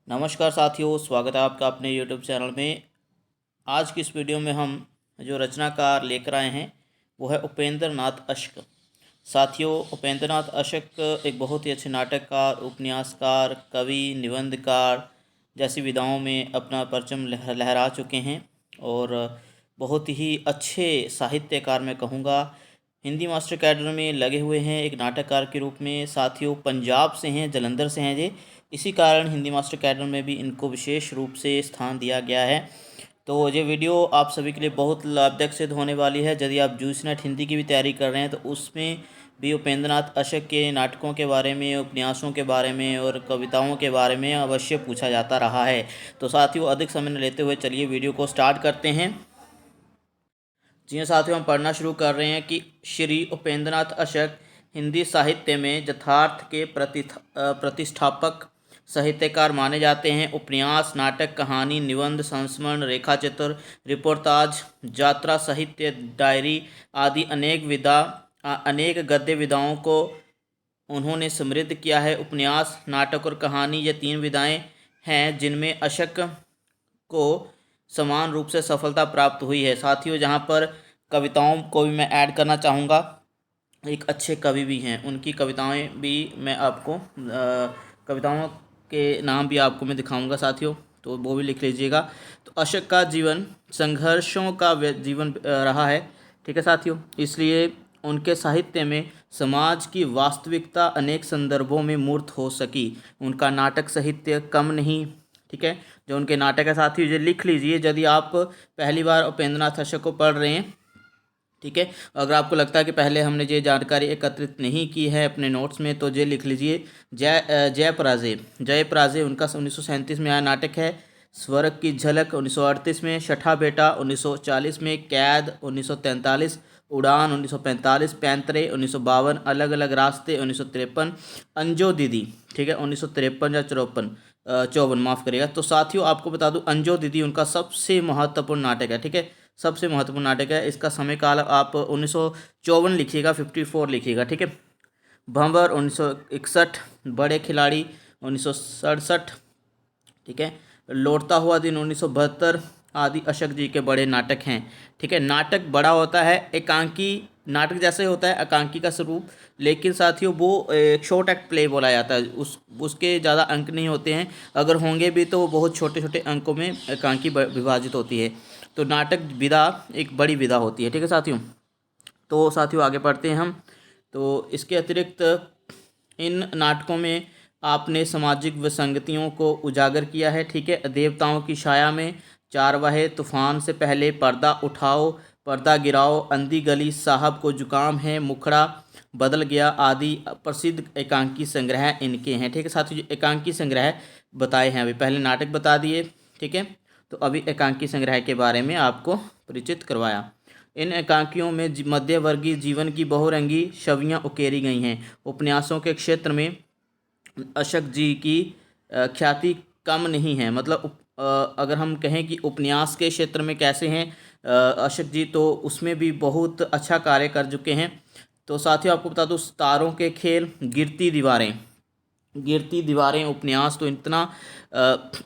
नमस्कार साथियों, स्वागत है आपका अपने यूट्यूब चैनल में। आज की इस वीडियो में हम जो रचनाकार लेकर आए हैं वो है उपेंद्र नाथ अशक। साथियों, उपेंद्र नाथ अशक एक बहुत ही अच्छे नाटककार, उपन्यासकार, कवि, निबंधकार जैसी विधाओं में अपना परचम लहरा चुके हैं और बहुत ही अच्छे साहित्यकार मैं कहूँगा। हिंदी मास्टर कैडर में लगे हुए हैं एक नाटककार के रूप में। साथियों, पंजाब से हैं, जलंधर से हैं ये, इसी कारण हिंदी मास्टर कैडर में भी इनको विशेष रूप से स्थान दिया गया है। तो ये वीडियो आप सभी के लिए बहुत लाभदायक सिद्ध होने वाली है। यदि आप जूसी नेट हिंदी की भी तैयारी कर रहे हैं तो उसमें भी उपेंद्र नाथ अशक के नाटकों के बारे में, उपन्यासों के बारे में और कविताओं के बारे में अवश्य पूछा जाता रहा है। तो साथियों, अधिक समय न लेते हुए चलिए वीडियो को स्टार्ट करते हैं। जी हाँ साथियों, हम पढ़ना शुरू कर रहे हैं कि श्री उपेंद्र नाथ अशक हिंदी साहित्य में यथार्थ के प्रतिष्ठापक साहित्यकार माने जाते हैं। उपन्यास, नाटक, कहानी, निबंध, संस्मरण, रेखाचित्र, रिपोर्टाज, यात्रा, साहित्य, डायरी आदि अनेक गद्य विधाओं को उन्होंने समृद्ध किया है। उपन्यास, नाटक और कहानी ये तीन विधाएं हैं जिनमें अशक को समान रूप से सफलता प्राप्त हुई है। साथियों, जहाँ पर कविताओं को भी मैं ऐड करना चाहूँगा, एक अच्छे कवि भी हैं, उनकी कविताएं भी मैं आपको कविताओं के नाम भी आपको मैं दिखाऊंगा साथियों, तो वो भी लिख लीजिएगा। तो अशक का जीवन संघर्षों का जीवन रहा है, ठीक है साथियों। इसलिए उनके साहित्य में समाज की वास्तविकता अनेक संदर्भों में मूर्त हो सकी। उनका नाटक साहित्य कम नहीं, ठीक है। जो उनके नाटक है साथियों, ये लिख लीजिए यदि आप पहली बार उपेंद्र नाथ अशक को पढ़ रहे हैं, ठीक है। अगर आपको लगता है कि पहले हमने ये जानकारी एकत्रित नहीं की है अपने नोट्स में तो ये लिख लीजिए। जय पराजय उनका 1937 में आया नाटक है। स्वर्ग की झलक 1938 में, छठा बेटा 1940 में, कैद 1943, उड़ान 1945, पैंतरे 1952, अलग अलग रास्ते 1953, अंजो दीदी, ठीक है, 1953 या 54 माफ़ करिएगा। तो साथियों, आपको बता दूं, अंजो दीदी उनका सबसे महत्वपूर्ण नाटक है, ठीक है, सबसे महत्वपूर्ण नाटक है। इसका समय काल आप 1954 लिखिएगा, 54 लिखिएगा, ठीक है। भंवर 1961, बड़े खिलाड़ी 1967, ठीक है। लौटता हुआ दिन 1972 आदि अशक जी के बड़े नाटक हैं, ठीक है। नाटक बड़ा होता है, एकांकी नाटक जैसे होता है एकांकी का स्वरूप, लेकिन साथियों वो एक शॉर्ट एक्ट प्ले बोला जाता है। उसके ज़्यादा अंक नहीं होते हैं, अगर होंगे भी तो वो बहुत छोटे छोटे अंकों में एकांकी विभाजित होती है। तो नाटक विधा एक बड़ी विधा होती है, ठीक है साथियों। तो साथियों, आगे पढ़ते हैं हम। तो इसके अतिरिक्त इन नाटकों में आपने सामाजिक विसंगतियों को उजागर किया है, ठीक है। देवताओं की छाया में, चारवाहे, तूफान से पहले, पर्दा उठाओ, पर्दा गिराओ, अंधी गली, साहब को जुकाम है, मुखड़ा बदल गया आदि प्रसिद्ध एकांकी संग्रह इनके हैं, ठीक है साथियों। जो एकांकी संग्रह बताए हैं, अभी पहले नाटक बता दिए, ठीक है। तो अभी एकांकी संग्रह के बारे में आपको परिचित करवाया। इन एकांकियों में मध्यवर्गीय जीवन की बहुरंगी छवियाँ उकेरी गई हैं। उपन्यासों के क्षेत्र में अशक जी की ख्याति कम नहीं है। मतलब अगर हम कहें कि उपन्यास के क्षेत्र में कैसे हैं अशक जी, तो उसमें भी बहुत अच्छा कार्य कर चुके हैं। तो साथियों, आपको बता दूं, तारों के खेल, गिरती दीवारें उपन्यास तो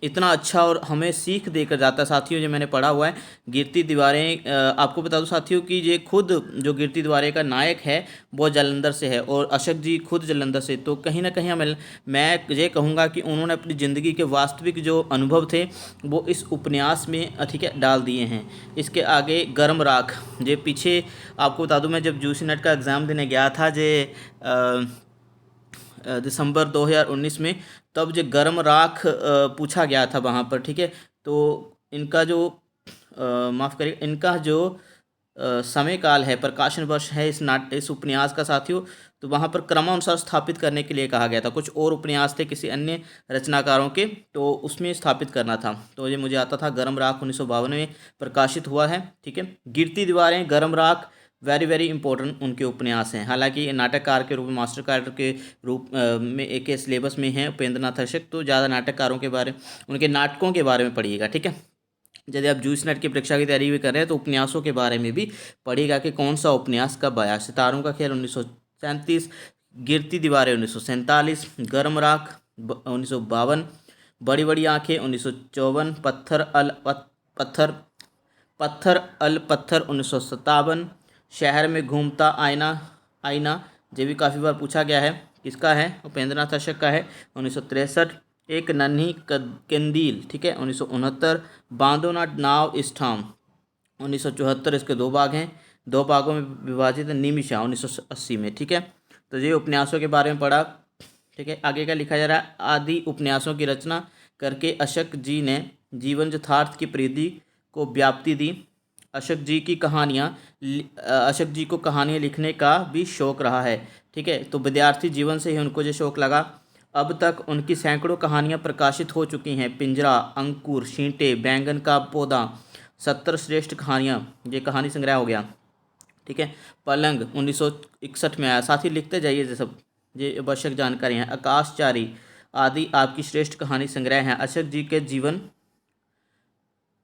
इतना अच्छा और हमें सीख देकर जाता है साथियों। जो मैंने पढ़ा हुआ है गिरती दीवारें, आपको बता दूं साथियों कि ये खुद जो गिरती दीवारें का नायक है वो जालंधर से है और अशक जी खुद जालंधर से। तो कहीं ना कहीं मैं ये कहूँगा कि उन्होंने अपनी ज़िंदगी के वास्तविक जो अनुभव थे वो इस उपन्यास में, ठीक है, डाल दिए हैं। इसके आगे गर्म राख, ये पीछे आपको बता दूँ, मैं जब जूसी नेट का एग्ज़ाम देने गया था जे दिसंबर 2019 में, तब जो गर्म राख पूछा गया था वहाँ पर, ठीक है। तो इनका जो माफ़ करिए, इनका जो समय काल है, प्रकाशन वर्ष है इस उपन्यास का साथियों, तो वहाँ पर क्रमानुसार स्थापित करने के लिए कहा गया था। कुछ और उपन्यास थे किसी अन्य रचनाकारों के, तो उसमें स्थापित करना था। तो ये मुझे आता था। गर्म राख 1952 में प्रकाशित हुआ है, ठीक है। गिरती दीवारें, गर्म राख वेरी वेरी इंपॉर्टेंट उनके उपन्यास हैं। हालांकि नाटककार के रूप में, मास्टर कैरेक्टर के रूप में एक सिलेबस में हैं उपेंद्र नाथ अशक, तो ज़्यादा नाटककारों के बारे, उनके नाटकों के बारे में पढ़िएगा, ठीक है। यदि आप जूस नेट की परीक्षा की तैयारी भी कर रहे हैं तो उपन्यासों के बारे में भी पढ़िएगा कि कौन सा उपन्यास कब आया। सितारों का खेल 1937, गिरती दीवारें 1947, गर्म राख 1952, बड़ी बड़ी आंखें 1954, पत्थर 1957, शहर में घूमता आईना आईना, ये भी काफ़ी बार पूछा गया है, किसका है, उपेंद्र नाथ अशक का है, 1963। एक नन्ही कंदील, ठीक है, 1969। बांधो ना नाव इस ठाम, 1974। इसके दो भाग हैं, दो भागों में विभाजित है, निमिषा 1980 में, ठीक है। तो ये उपन्यासों के बारे में पढ़ा, ठीक है। आगे क्या लिखा जा रहा है, आदि उपन्यासों की रचना करके अशक जी ने जीवन यथार्थ की परिधि को व्याप्ति दी। अशक जी को कहानियाँ लिखने का भी शौक रहा है, ठीक है। तो विद्यार्थी जीवन से ही उनको जो शौक लगा। अब तक उनकी सैकड़ों कहानियाँ प्रकाशित हो चुकी हैं। पिंजरा, अंकुर, छींटे, बैंगन का पौधा, 70 श्रेष्ठ कहानियाँ, ये कहानी संग्रह हो गया, ठीक है। पलंग 1961 में आया। साथ ही लिखते जाइए ये सब, ये आवश्यक जानकारी हैं। आकाशचारी आदि आपकी श्रेष्ठ कहानी संग्रह हैं।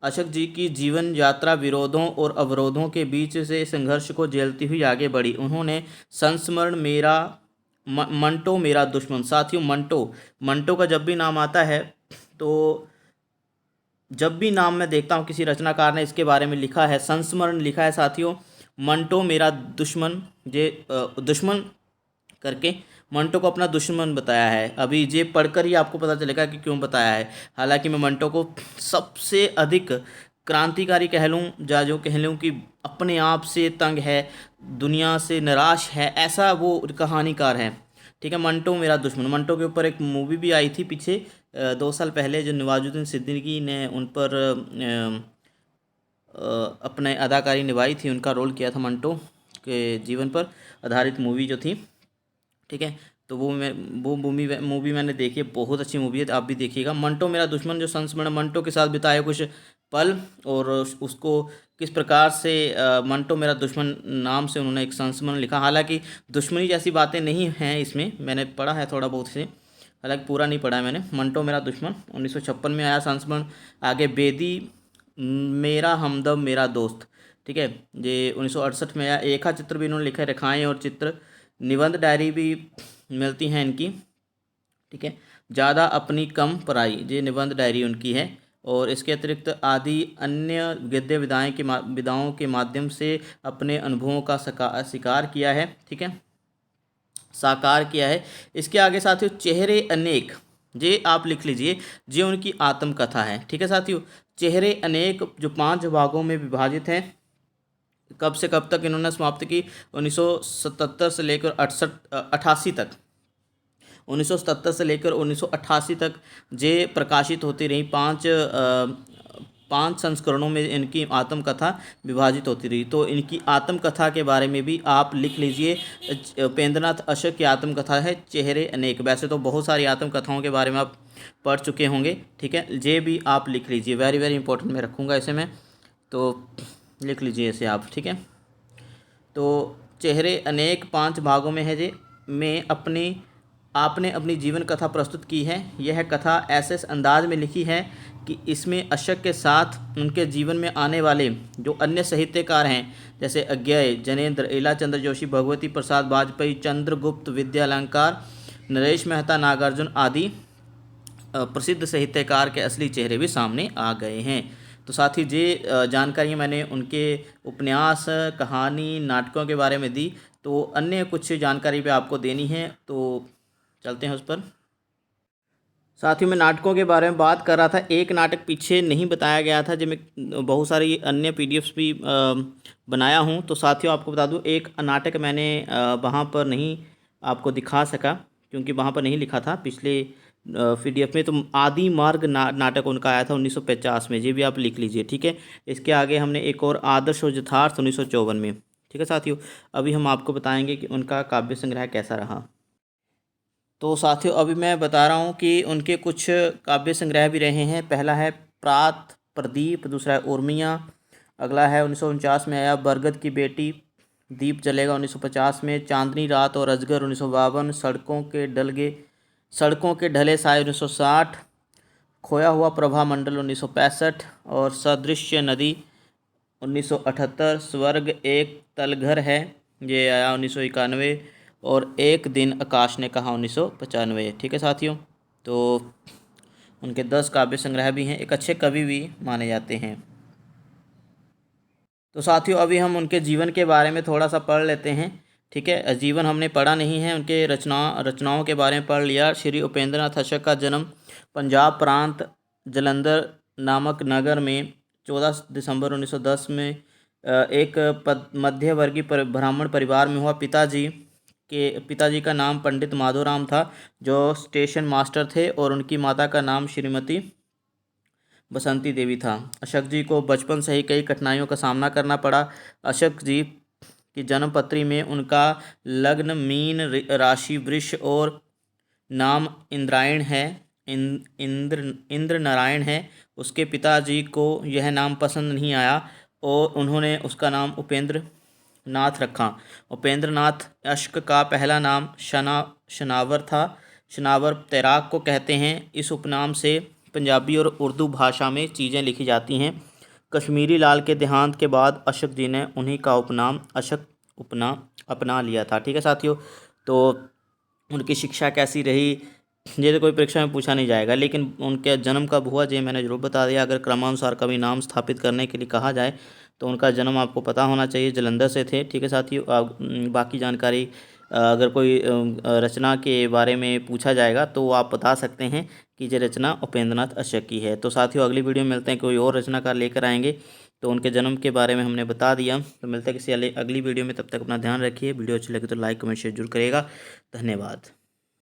अशोक जी की जीवन यात्रा विरोधों और अवरोधों के बीच से संघर्ष को झेलती हुई आगे बढ़ी। उन्होंने संस्मरण मेरा मंटो मेरा दुश्मन, साथियों मंटो का जब भी नाम आता है, तो जब भी नाम मैं देखता हूँ किसी रचनाकार ने इसके बारे में लिखा है, संस्मरण लिखा है साथियों, मंटो मेरा दुश्मन, ये दुश्मन करके मंटो को अपना दुश्मन बताया है। अभी ये पढ़कर ही आपको पता चलेगा कि क्यों बताया है। हालांकि मैं मंटो को सबसे अधिक क्रांतिकारी कह लूँ, या जो कह लूँ कि अपने आप से तंग है, दुनिया से निराश है, ऐसा वो कहानीकार है, ठीक है। मंटो मेरा दुश्मन, मंटो के ऊपर एक मूवी भी आई थी पीछे 2 साल पहले, जो नवाजुद्दीन सिद्दीकी ने उन पर अपने अदाकारी निभाई थी, उनका रोल किया था, मंटो के जीवन पर आधारित मूवी जो थी, ठीक है। तो वो मूवी मैंने देखी है, बहुत अच्छी मूवी है, आप भी देखिएगा। मंटो मेरा दुश्मन जो संस्मरण मंटो के साथ बिताए कुछ पल, और उसको किस प्रकार से मंटो मेरा दुश्मन नाम से उन्होंने एक संस्मरण लिखा। हालांकि दुश्मनी जैसी बातें नहीं हैं इसमें, मैंने पढ़ा है थोड़ा बहुत से, हालांकि पूरा नहीं पढ़ा है मैंने। मंटो मेरा दुश्मन 1956 में आया संस्मरण। आगे बेदी मेरा हमदम मेरा दोस्त, ठीक है, ये 1968 में आया। रेखा चित्र भी इन्होंने लिखा है, रेखाएँ और चित्र। निबंध डायरी भी मिलती हैं इनकी, ठीक है। ज़्यादा अपनी कम पराई, ये निबंध डायरी उनकी है। और इसके अतिरिक्त आदि अन्य गद्य विधाओं के माध्यम से अपने अनुभवों का शिकार किया है, ठीक है, साकार किया है। इसके आगे साथियों चेहरे अनेक, ये आप लिख लीजिए, ये उनकी आत्मकथा है, ठीक है साथियों। चेहरे अनेक जो 5 भागों में विभाजित है। कब से कब तक इन्होंने समाप्त की, 1977 से लेकर 88 तक, 1977 से लेकर 1988 तक जे प्रकाशित होती रही। 5 संस्करणों में इनकी आत्मकथा विभाजित होती रही। तो इनकी आत्मकथा के बारे में भी आप लिख लीजिए। उपेंद्र नाथ अशक की आत्मकथा है चेहरे अनेक। वैसे तो बहुत सारी आत्मकथाओं के बारे में आप पढ़ चुके होंगे, ठीक है, ये भी आप लिख लीजिए, वेरी वेरी इंपॉर्टेंट मैं रखूँगा इसे मैं, तो लिख लीजिए इसे आप, ठीक है। तो चेहरे अनेक 5 भागों में है, जे में आपने अपनी जीवन कथा प्रस्तुत की है। यह कथा ऐसे अंदाज में लिखी है कि इसमें अशक के साथ उनके जीवन में आने वाले जो अन्य साहित्यकार हैं, जैसे अज्ञेय, जनेन्द्र, इला चंद्र जोशी, भगवती प्रसाद वाजपेयी, चंद्रगुप्त विद्यालंकार, नरेश मेहता, नागार्जुन आदि प्रसिद्ध साहित्यकार के असली चेहरे भी सामने आ गए हैं। तो साथ ही ये जानकारी मैंने उनके उपन्यास, कहानी, नाटकों के बारे में दी। तो अन्य कुछ जानकारी भी आपको देनी है, तो चलते हैं उस पर। साथ ही मैं नाटकों के बारे में बात कर रहा था, एक नाटक पीछे नहीं बताया गया था, जो मैं बहुत सारी अन्य पीडीएफ्स भी बनाया हूं। तो साथियों आपको बता दूं, एक नाटक मैंने वहां पर नहीं आपको दिखा सका, क्योंकि वहां पर नहीं लिखा था पिछले पीडीएफ में। तो आदि मार्ग नाटक उनका आया था 1950 में, ये भी आप लिख लीजिए, ठीक है। इसके आगे हमने एक और आदर्श और यथार्थ 1954 में, ठीक है साथियों। अभी हम आपको बताएंगे कि उनका काव्य संग्रह कैसा रहा। तो साथियों अभी मैं बता रहा हूँ कि उनके कुछ काव्य संग्रह भी रहे हैं। पहला है प्रात प्रदीप, दूसरा है उर्मियाँ, अगला है 1949 में आया बरगद की बेटी, दीप जलेगा 1950 में, चांदनी रात और अजगर 1952, सड़कों के ढले साए 1960, खोया हुआ प्रभा मंडल 1965, और सदृश्य नदी 1978, स्वर्ग एक तलघर है, ये आया 1991, और एक दिन आकाश ने कहा 1995, ठीक है साथियों। तो उनके 10 काव्य संग्रह भी हैं, एक अच्छे कवि भी माने जाते हैं। तो साथियों अभी हम उनके जीवन के बारे में थोड़ा सा पढ़ लेते हैं। ठीक है, जीवन हमने पढ़ा नहीं है, उनके रचनाओं के बारे में पढ़ लिया। श्री उपेंद्र नाथ अशक का जन्म पंजाब प्रांत जलंधर नामक नगर में 14 दिसंबर 1910 में एक मध्य वर्गीय ब्राह्मण परिवार में हुआ। पिताजी का नाम पंडित माधोराम था, जो स्टेशन मास्टर थे, और उनकी माता का नाम श्रीमती बसंती देवी था। अशक जी को बचपन से ही कई कठिनाइयों का सामना करना पड़ा। अशक जी की जन्म पत्री में उनका लग्न मीन राशि वृष और नाम इंद्रायण है, इंद्र नारायण है। उसके पिताजी को यह नाम पसंद नहीं आया और उन्होंने उसका नाम उपेंद्र नाथ रखा। उपेंद्र नाथ अश्क का पहला नाम शनावर था। शनावर तैराक को कहते हैं। इस उपनाम से पंजाबी और उर्दू भाषा में चीज़ें लिखी जाती हैं। कश्मीरी लाल के देहांत के बाद अशक जी ने उन्हीं का उपनाम अशक अपना लिया था। ठीक है साथियों, तो उनकी शिक्षा कैसी रही ये तो कोई परीक्षा में पूछा नहीं जाएगा, लेकिन उनके जन्म कब हुआ ये मैंने जरूर बता दिया। अगर क्रमानुसार कभी नाम स्थापित करने के लिए कहा जाए तो उनका जन्म आपको पता होना चाहिए, जलंधर से थे। ठीक है साथियों, बाकी जानकारी अगर कोई रचना के बारे में पूछा जाएगा तो वो आप बता सकते हैं कि ये रचना उपेंद्र नाथ अशक की है। तो साथियों अगली वीडियो में मिलते हैं, कोई और रचनाकार लेकर आएंगे। तो उनके जन्म के बारे में हमने बता दिया। तो मिलते हैं किसी अगली वीडियो में, तब तक अपना ध्यान रखिए। वीडियो अच्छी लगे तो लाइक कमेंट शेयर जरूर करिएगा। धन्यवाद।